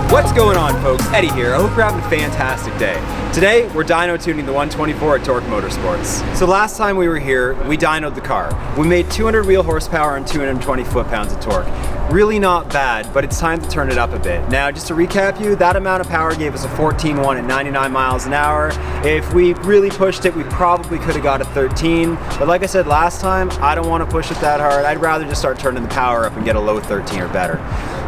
What's going on, folks? Eddie here. I hope you're having a fantastic day. Today, we're dyno tuning the 124 at Tork Motorsports. So last time we were here, we dynoed the car. We made 200 wheel horsepower and 220 foot-pounds of torque. Really not bad, but it's time to turn it up a bit. Now, just to recap you, that amount of power gave us a 14.1 at 99 miles an hour. If we really pushed it, we probably could have got a 13. But like I said last time, I don't want to push it that hard. I'd rather just start turning the power up and get a low 13 or better.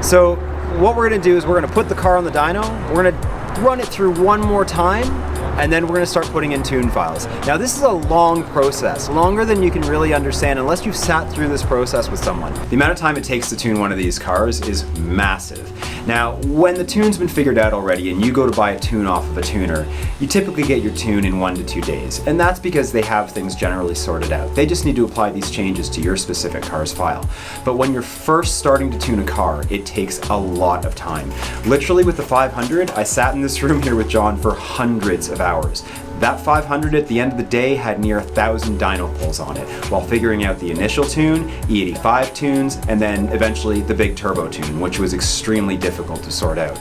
So what we're going to do is we're going to put the car on the dyno, we're going to run it through one more time, and then we're going to start putting in tune files. Now this is a long process, longer than you can really understand unless you've sat through this process with someone. The amount of time it takes to tune one of these cars is massive. Now when the tune's been figured out already and you go to buy a tune off of a tuner, you typically get your tune in 1 to 2 days, and that's because they have things generally sorted out. They just need to apply these changes to your specific car's file. But when you're first starting to tune a car, it takes a lot of time. Literally with the 500, I sat in this room here with John for hundreds of hours. That 500 at the end of the day had near 1,000 dyno pulls on it, while figuring out the initial tune, E85 tunes, and then eventually the big turbo tune, which was extremely difficult to sort out.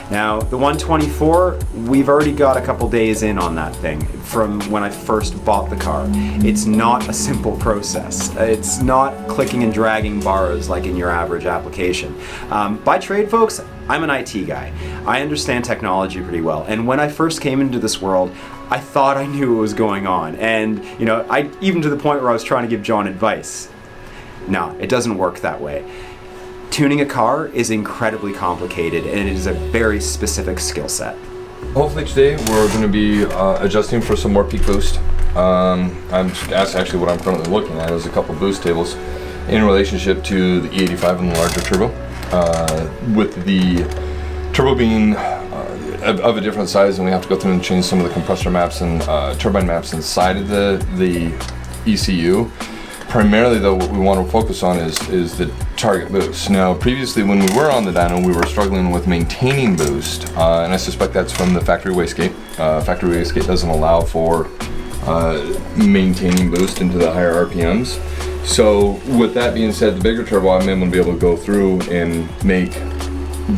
Now, the 124, we've already got a couple days in on that thing from when I first bought the car. It's not a simple process. It's not clicking and dragging bars like in your average application. By trade, folks, I'm an IT guy. I understand technology pretty well, and when I first came into this world, I thought I knew what was going on, and you know, even to the point where I was trying to give John advice. No, it doesn't work that way. Tuning a car is incredibly complicated, and it is a very specific skill set. Hopefully today we're going to be adjusting for some more peak boost. That's actually what I'm currently looking at, is a couple boost tables in relationship to the E85 and the larger turbo. With the turbo being of a different size, and we have to go through and change some of the compressor maps and turbine maps inside of the ECU. Primarily though, what we want to focus on is the target boost. Now previously when we were on the dyno, we were struggling with maintaining boost, and I suspect that's from the factory wastegate. Factory wastegate doesn't allow for maintaining boost into the higher RPMs. So with that being said, the bigger turbo, I'm going to be able to go through and make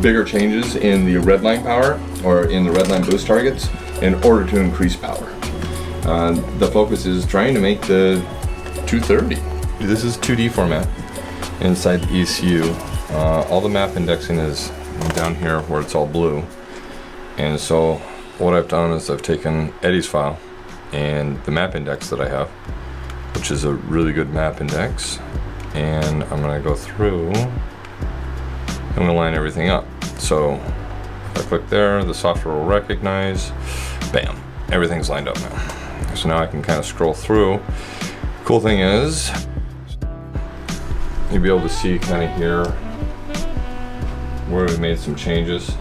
bigger changes in the redline power or in the redline boost targets in order to increase power. The focus is trying to make the 230. This is 2D format inside the ECU. All the map indexing is down here where it's all blue. And so what I've done is I've taken Eddie's file and the map index that I have, which is a really good map index, and I'm going to go through and I'm going to line everything up. So if I click there, the software will recognize, bam, everything's lined up now. So now I can kind of scroll through. Cool thing is you'll be able to see kind of here where we made some changes.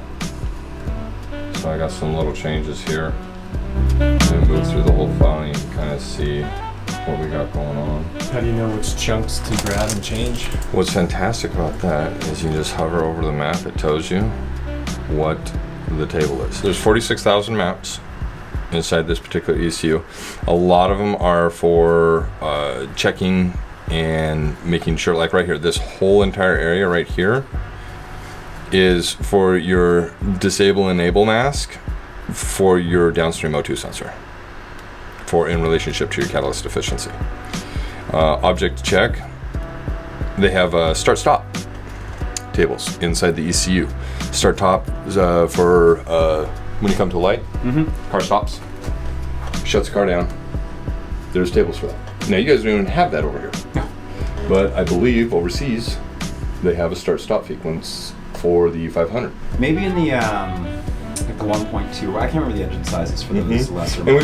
So I got some little changes here, and move through the whole file and you can kind of see what we got going on. How do you know which chunks to grab and change? What's fantastic about that is you just hover over the map, it tells you what the table is. There's 46,000 maps inside this particular ECU. A lot of them are for checking and making sure, like right here, this whole entire area right here is for your disable enable mask for your downstream O2 sensor, for in relationship to your catalyst efficiency. Object check, they have start stop tables inside the ECU. Start top is for when you come to a light, car stops, shuts the car down. There's tables for that. Now you guys don't even have that over here. No. But I believe overseas they have a start stop sequence for the 500. Maybe in the 1.2, I can't remember the engine sizes for those lesser And models.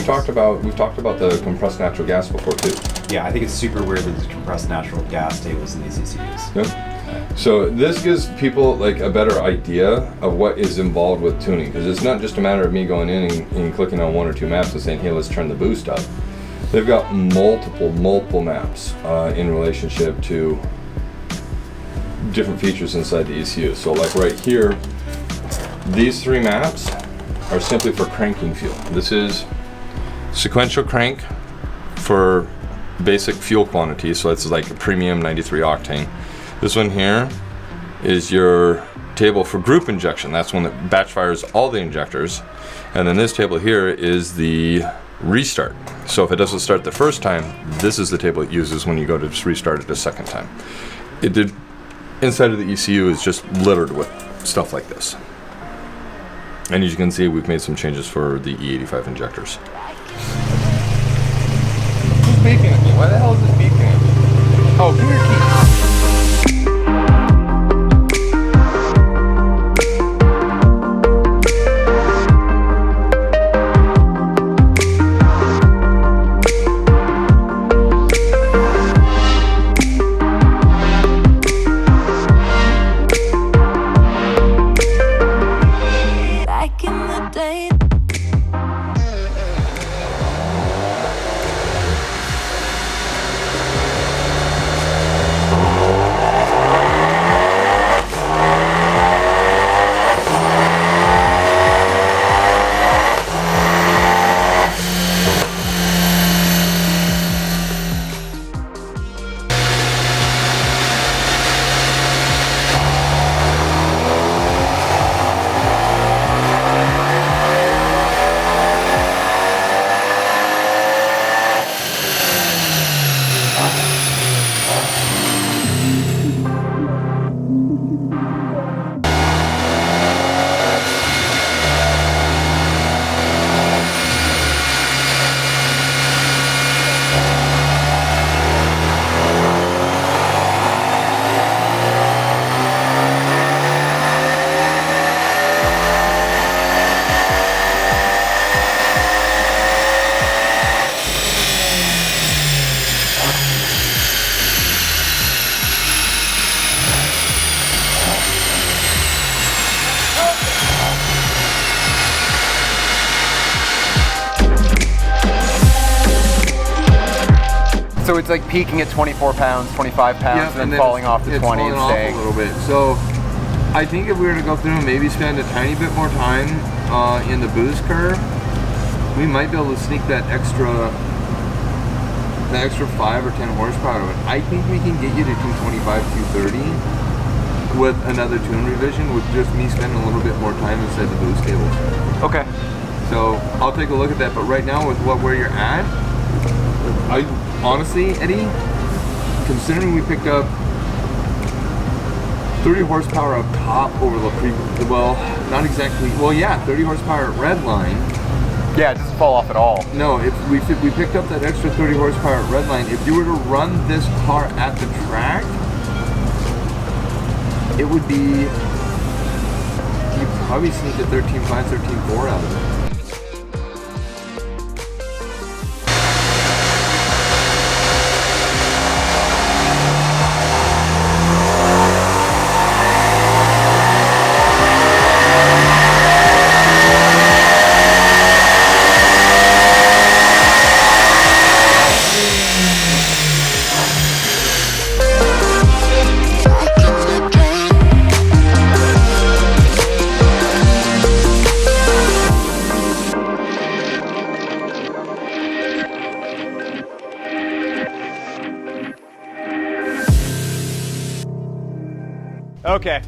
we've talked about the compressed natural gas before too. Yeah, I think it's super weird that there's compressed natural gas tables in these ECUs. Yep. So this gives people like a better idea of what is involved with tuning, because it's not just a matter of me going in and clicking on 1 or 2 maps and saying, hey, let's turn the boost up. They've got multiple maps in relationship to different features inside the ECU. So like right here, these 3 maps are simply for cranking fuel. This is sequential crank for basic fuel quantity, so it's like a premium 93 octane. This one here is your table for group injection. That's one that batch fires all the injectors. And then this table here is the restart. So if it doesn't start the first time, this is the table it uses when you go to just restart it a second time. Inside of the ECU is just littered with stuff like this. And as you can see, we've made some changes for the E85 injectors. Who's beeping at me? Why the hell is this beeping at me? Oh, give me your key. So it's like peaking at 24 pounds, 25 pounds, and then falling off to 20 and staying. A little bit. So I think if we were to go through and maybe spend a tiny bit more time in the boost curve, we might be able to sneak that extra 5 or 10 horsepower. But I think we can get you to 225, 230 with another tune revision with just me spending a little bit more time inside the boost tables. Okay. So I'll take a look at that. But right now with where you're at, honestly, Eddie, considering we picked up 30 horsepower up top over the not exactly, 30 horsepower at Redline. Yeah, it doesn't fall off at all. No, if we picked up that extra 30 horsepower at Redline, if you were to run this car at the track, it would be, you'd probably sneak a 13.5, 13.4 out of it. Okay.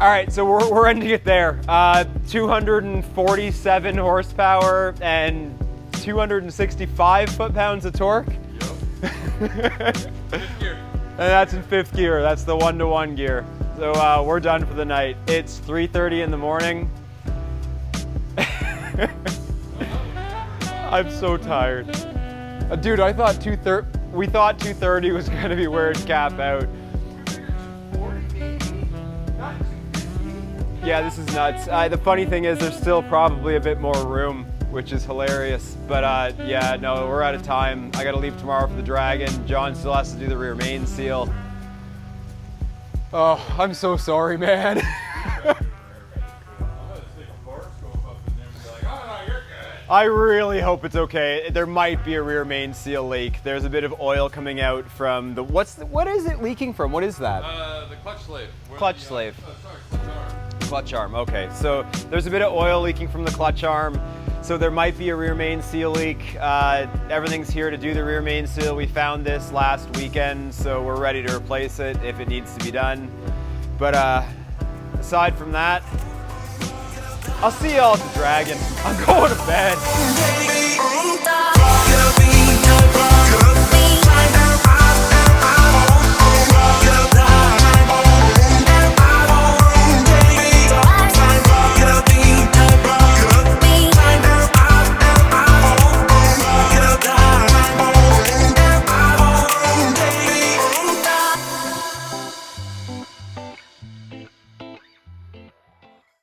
All right, so we're ending it there. 247 horsepower and 265 foot-pounds of torque. Yep. And that's in 5th gear. That's the 1-to-1 gear. So we're done for the night. It's 3:30 in the morning. I'm so tired. Dude, I thought we thought 230 was gonna be where it'd cap out. Yeah, this is nuts. The funny thing is there's still probably a bit more room, which is hilarious. But yeah, no, we're out of time. I gotta leave tomorrow for the Dragon. John still has to do the rear main seal. Oh, I'm so sorry, man. I really hope it's okay. There might be a rear main seal leak. There's a bit of oil coming out from the, what is it leaking from? What is that? The clutch slave. Clutch slave. Clutch arm, okay. So there's a bit of oil leaking from the clutch arm. So there might be a rear main seal leak. Everything's here to do the rear main seal. We found this last weekend, so we're ready to replace it if it needs to be done. But aside from that, I'll see y'all at the Dragon. I'm going to bed.